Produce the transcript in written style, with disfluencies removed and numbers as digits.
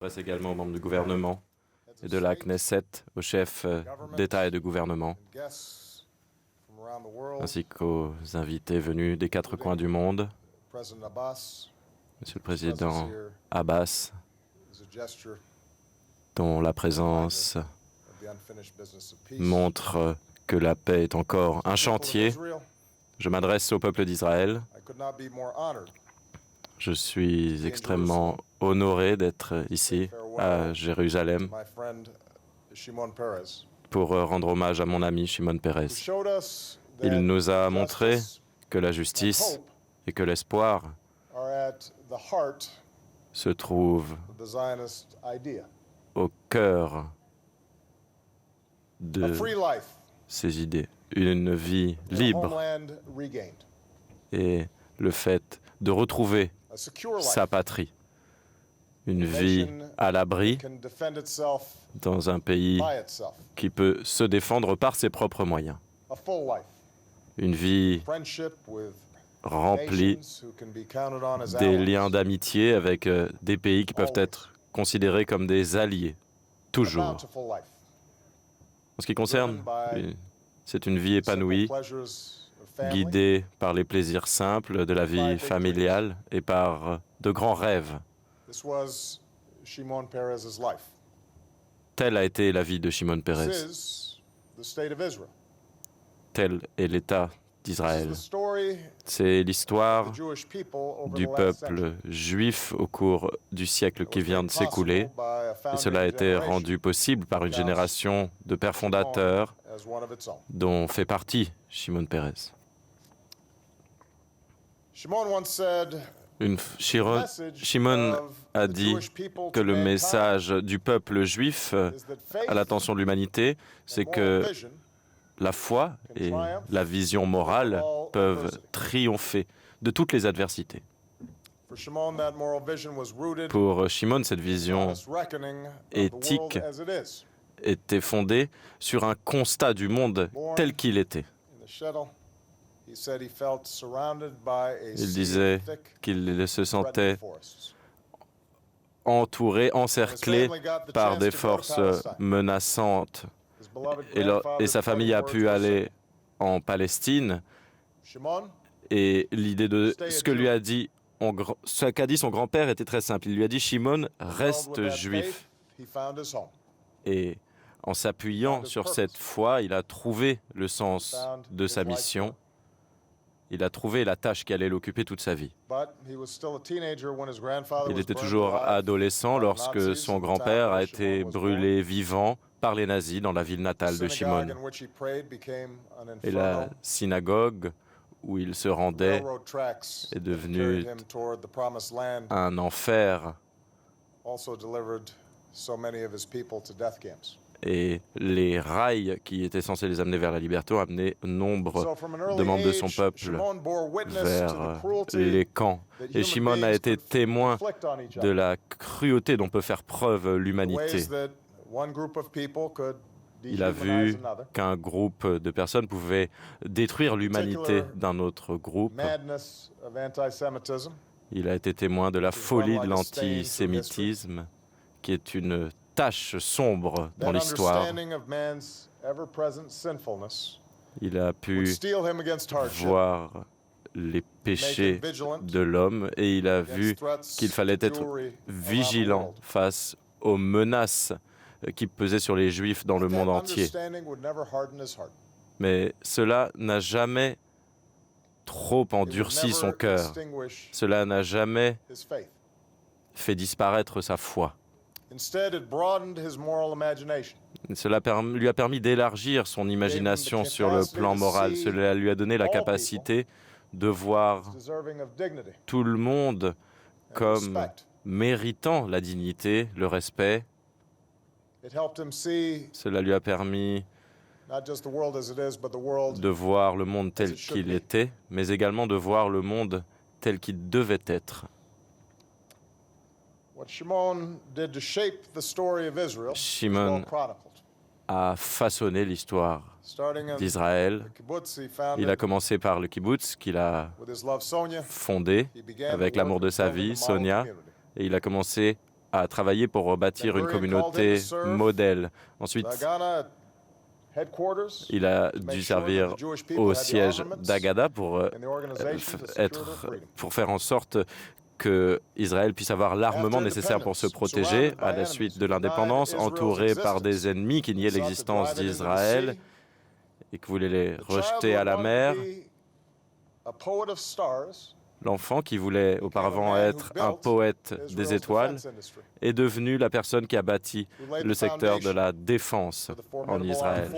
m'adresse également aux membres du gouvernement et de la Knesset, aux chefs d'État et de gouvernement, ainsi qu'aux invités venus des quatre coins du monde. Monsieur le Président Abbas, dont la présence montre que la paix est encore un chantier. Je m'adresse au peuple d'Israël. Je suis extrêmement honoré d'être ici, à Jérusalem, pour rendre hommage à mon ami Shimon Peres. Il nous a montré que la justice et que l'espoir se trouvent au cœur de ces idées. Une vie libre et le fait de retrouver sa patrie. Une vie à l'abri dans un pays qui peut se défendre par ses propres moyens. Une vie remplie des liens d'amitié avec des pays qui peuvent être considérés comme des alliés, toujours. En ce qui concerne, c'est une vie épanouie, guidée par les plaisirs simples de la vie familiale et par de grands rêves. Telle a été la vie de Shimon Peres. Tel est l'État d'Israël. C'est l'histoire du peuple juif au cours du siècle qui vient de s'écouler. Et cela a été rendu possible par une génération de pères fondateurs dont fait partie Shimon Peres. Shimon a dit que le message du peuple juif à l'attention de l'humanité, c'est que la foi et la vision morale peuvent triompher de toutes les adversités. Pour Shimon, cette vision éthique était fondée sur un constat du monde tel qu'il était. Il disait qu'il se sentait entouré, encerclé par des forces menaçantes. Et sa famille a pu aller en Palestine. Et l'idée de ce que lui a dit, ce qu'a dit son grand-père était très simple. Il lui a dit, Shimon, reste juif. Et en s'appuyant sur cette foi, il a trouvé le sens de sa mission. Il a trouvé la tâche qui allait l'occuper toute sa vie. Il était toujours adolescent lorsque son grand-père a été brûlé vivant par les nazis dans la ville natale de Shimon. Et la synagogue où il se rendait est devenue un enfer. Et les rails qui étaient censés les amener vers la liberté ont amené nombre de membres de son peuple vers les camps. Et Shimon a été témoin de la cruauté dont peut faire preuve l'humanité. Il a vu qu'un groupe de personnes pouvait détruire l'humanité d'un autre groupe. Il a été témoin de la folie de l'antisémitisme, qui est une tache sombre dans l'histoire. Il a pu voir les péchés de l'homme et il a vu qu'il fallait être vigilant face aux menaces qui pesaient sur les Juifs dans le monde entier. Mais cela n'a jamais trop endurci son cœur. Cela n'a jamais fait disparaître sa foi. Cela lui a permis d'élargir son imagination sur le plan moral. Cela lui a donné la capacité de voir tout le monde comme méritant la dignité, le respect. Cela lui a permis de voir le monde tel qu'il était, mais également de voir le monde tel qu'il devait être. Shimon a façonné l'histoire d'Israël. Il a commencé par le kibbutz qu'il a fondé avec l'amour de sa vie, Sonia, et il a commencé a travaillé pour bâtir une communauté modèle. Ensuite, il a dû servir au siège d'Agada pour faire en sorte que Israël puisse avoir l'armement nécessaire pour se protéger à la suite de l'indépendance, entouré par des ennemis qui niaient l'existence d'Israël et qui voulaient les rejeter à la mer. L'enfant qui voulait auparavant être un poète des étoiles est devenu la personne qui a bâti le secteur de la défense en Israël.